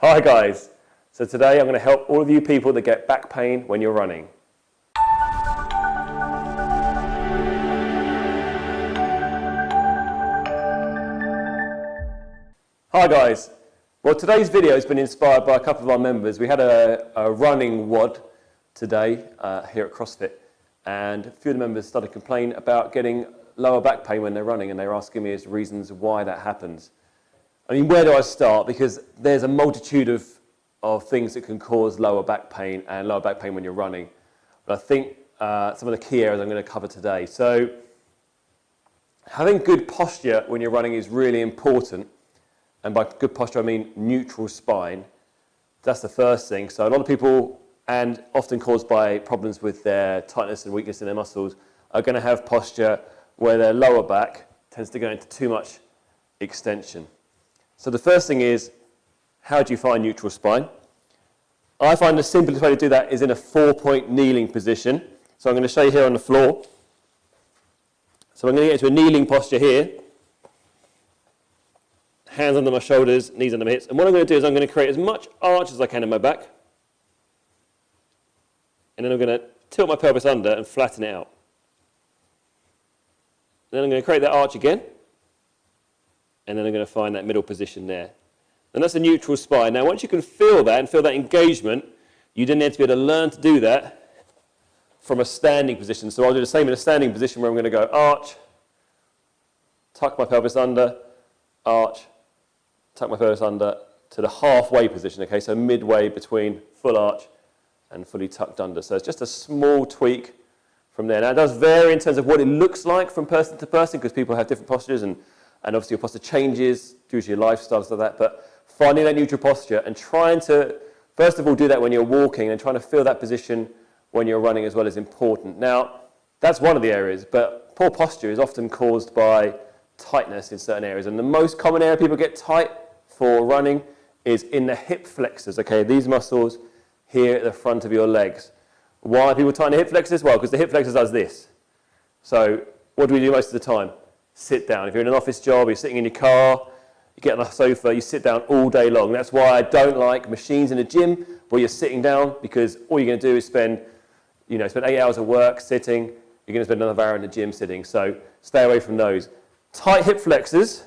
Hi guys, so today I'm going to help all of you people that get back pain when you're running. Hi guys, well today's video has been inspired by a couple of our members. We had a running WOD today here at CrossFit, and a few of the members started complaining about getting lower back pain when they're running, and they were asking me as reasons why that happens. I mean, where do I start? Because there's a multitude of things that can cause lower back pain and lower back pain when you're running. But I think some of the key areas I'm going to cover today. So having good posture when you're running is really important. And by good posture, I mean neutral spine. That's the first thing. So a lot of people, and often caused by problems with their tightness and weakness in their muscles, are going to have posture where their lower back tends to go into too much extension. So the first thing is, how do you find neutral spine? I find the simplest way to do that is in a 4-point kneeling position. So I'm going to show you here on the floor. So I'm going to get into a kneeling posture here. Hands under my shoulders, knees under my hips. And what I'm going to do is I'm going to create as much arch as I can in my back. And then I'm going to tilt my pelvis under and flatten it out. Then I'm going to create that arch again. And then I'm going to find that middle position there. And that's a neutral spine. Now, once you can feel that and feel that engagement, you then need to be able to learn to do that from a standing position. So I'll do the same in a standing position where I'm going to go arch, tuck my pelvis under, arch, tuck my pelvis under to the halfway position, okay? So midway between full arch and fully tucked under. So it's just a small tweak from there. Now, it does vary in terms of what it looks like from person to person because people have different postures and obviously your posture changes due to your lifestyle and stuff like that. But finding that neutral posture and trying to, first of all, do that when you're walking and trying to feel that position when you're running as well is important. Now, that's one of the areas, but poor posture is often caused by tightness in certain areas. And the most common area people get tight for running is in the hip flexors, okay? These muscles here at the front of your legs. Why are people tight in the hip flexors? Well, because the hip flexor does this. So what do we do most of the time? Sit down. If you're in an office job, you're sitting in your car, you get on the sofa, you sit down all day long. That's why I don't like machines in a gym where you're sitting down, because all you're going to do is spend 8 hours of work sitting. You're going to spend another hour in the gym sitting. So stay away from those. Tight hip flexors,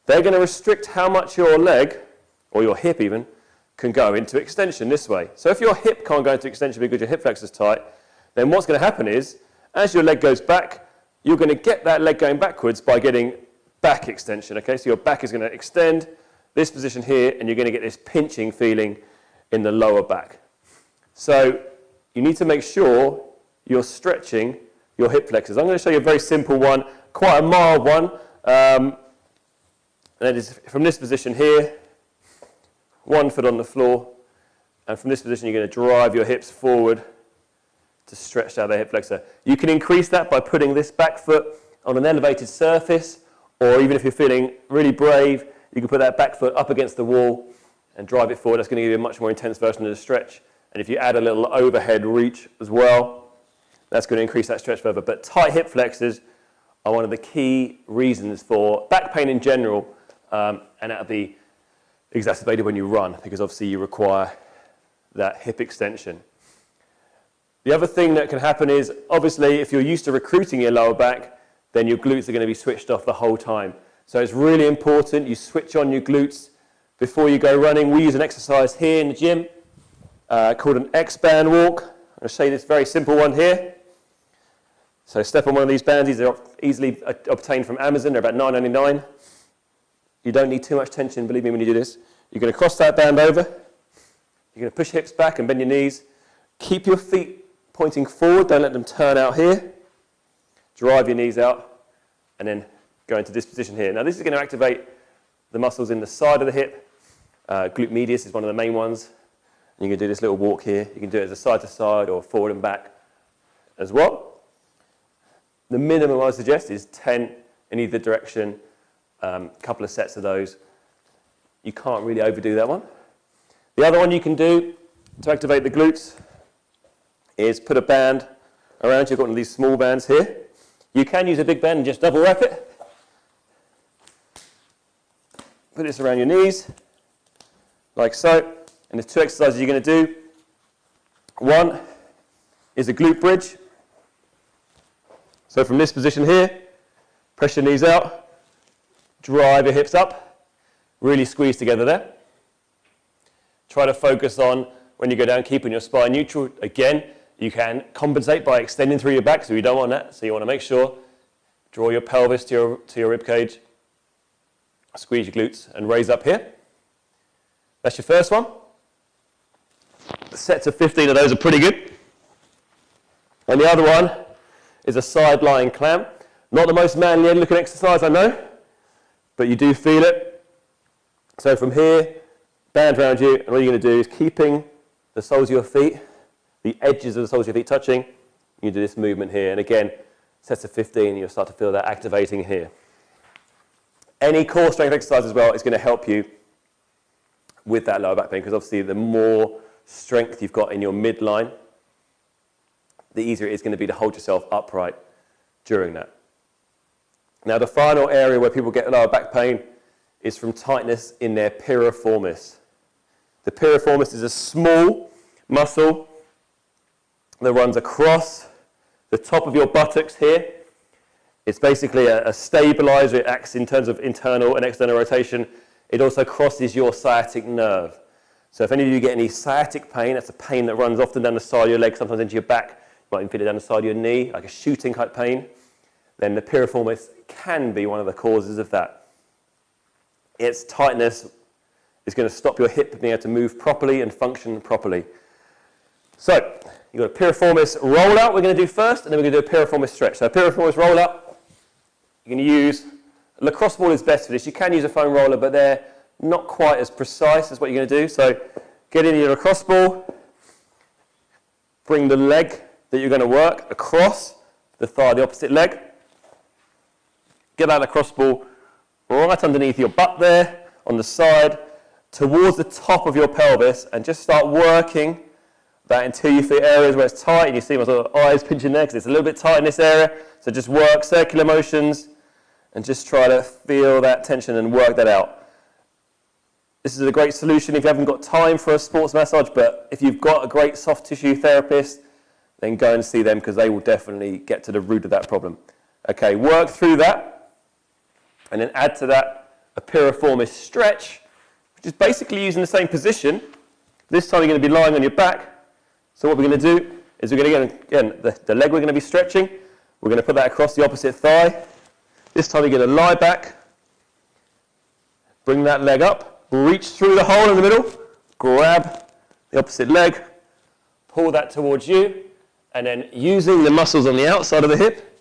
they're going to restrict how much your leg, or your hip even, can go into extension this way. So if your hip can't go into extension because your hip flexor's tight, then what's going to happen is, as your leg goes back, you're going to get that leg going backwards by getting back extension, okay? So your back is going to extend this position here, and you're going to get this pinching feeling in the lower back. So you need to make sure you're stretching your hip flexors. I'm going to show you a very simple one, quite a mild one. And that is from this position here, 1 foot on the floor, and from this position you're going to drive your hips forward to stretch out the hip flexor. You can increase that by putting this back foot on an elevated surface, or even if you're feeling really brave, you can put that back foot up against the wall and drive it forward. That's going to give you a much more intense version of the stretch. And if you add a little overhead reach as well, that's going to increase that stretch further. But tight hip flexors are one of the key reasons for back pain in general, and that'll be exacerbated when you run, because obviously you require that hip extension. The other thing that can happen is, obviously, if you're used to recruiting your lower back, then your glutes are going to be switched off the whole time. So it's really important you switch on your glutes before you go running. We use an exercise here in the gym called an X-band walk. I'm going to show you this very simple one here. So step on one of these bands. These are easily obtained from Amazon. They're about $9.99. You don't need too much tension, believe me, when you do this. You're going to cross that band over. You're going to push hips back and bend your knees. Keep your feet pointing forward, don't let them turn out here. Drive your knees out, and then go into this position here. Now this is going to activate the muscles in the side of the hip. Glute medius is one of the main ones. And you can do this little walk here. You can do it as a side to side or forward and back as well. The minimum I suggest is 10 in either direction, a couple of sets of those. You can't really overdo that one. The other one you can do to activate the glutes is put a band around you. You've got one of these small bands here. You can use a big band and just double wrap it. Put this around your knees. like so. And there's two exercises you're going to do. One is a glute bridge. So from this position here, press your knees out, drive your hips up, really squeeze together there. Try to focus on, when you go down, keeping your spine neutral. Again, you can compensate by extending through your back, so you don't want that. So you want to make sure, draw your pelvis to your rib cage, squeeze your glutes, and raise up here. That's your first one. Sets of 15 of those are pretty good. And the other one is a side lying clamp. Not the most manly looking exercise, I know, but you do feel it. So from here, band around you, and all you're going to do is keeping the soles of your feet, the edges of the soles of your feet touching, you do this movement here. And again, sets of 15, you'll start to feel that activating here. Any core strength exercise as well is going to help you with that lower back pain, because obviously the more strength you've got in your midline, the easier it is going to be to hold yourself upright during that. Now, the final area where people get lower back pain is from tightness in their piriformis. The piriformis is a small muscle that runs across the top of your buttocks here. It's basically a stabilizer. It acts in terms of internal and external rotation. It also crosses your sciatic nerve. So if any of you get any sciatic pain, that's a pain that runs often down the side of your leg, sometimes into your back, you might even feel it down the side of your knee, like a shooting type pain, then the piriformis can be one of the causes of that. Its tightness is going to stop your hip being able to move properly and function properly. So, you've got a piriformis roll out we're going to do first, and then we're going to do a piriformis stretch. So a piriformis roll out, you're going to use, a lacrosse ball is best for this. You can use a foam roller, but they're not quite as precise as what you're going to do. So get in your lacrosse ball, bring the leg that you're going to work across the thigh, the opposite leg. Get that lacrosse ball right underneath your butt there, on the side, towards the top of your pelvis, and just start working that until you feel areas where it's tight, and you see my sort of eyes pinching there because it's a little bit tight in this area. So just work circular motions and just try to feel that tension and work that out. This is a great solution if you haven't got time for a sports massage, but if you've got a great soft tissue therapist, then go and see them because they will definitely get to the root of that problem. Okay, work through that, and then add to that a piriformis stretch, which is basically using the same position. This time you're going to be lying on your back. So what we're going to do is we're going to get, again, the leg we're going to be stretching. We're going to put that across the opposite thigh. This time you're going to lie back, bring that leg up, reach through the hole in the middle, grab the opposite leg, pull that towards you, and then using the muscles on the outside of the hip,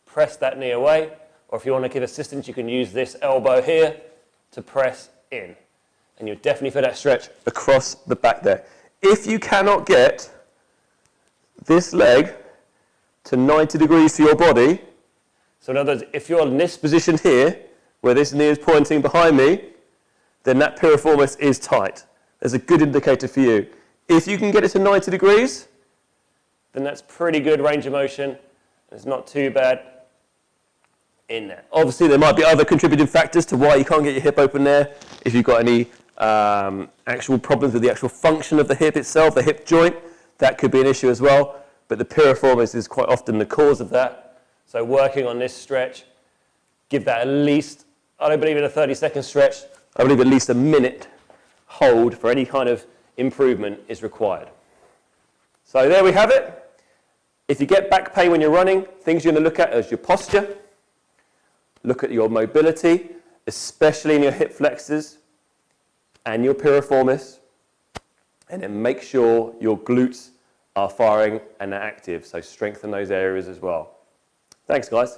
press that knee away. Or if you want to give assistance, you can use this elbow here to press in. And you'll definitely feel that stretch across the back there. If you cannot get this leg to 90 degrees to your body, so in other words, if you're in this position here, where this knee is pointing behind me, then that piriformis is tight. There's a good indicator for you. If you can get it to 90 degrees, then that's pretty good range of motion. It's not too bad in there. Obviously, there might be other contributing factors to why you can't get your hip open there. If you've got any actual problems with the actual function of the hip itself, the hip joint, that could be an issue as well. But the piriformis is quite often the cause of that. So working on this stretch, give that at least, I don't believe in a 30-second stretch, I believe at least a minute hold for any kind of improvement is required. So there we have it. If you get back pain when you're running, things you're going to look at is your posture, look at your mobility, especially in your hip flexors and your piriformis, and then make sure your glutes are firing and active, so strengthen those areas as well. Thanks, guys.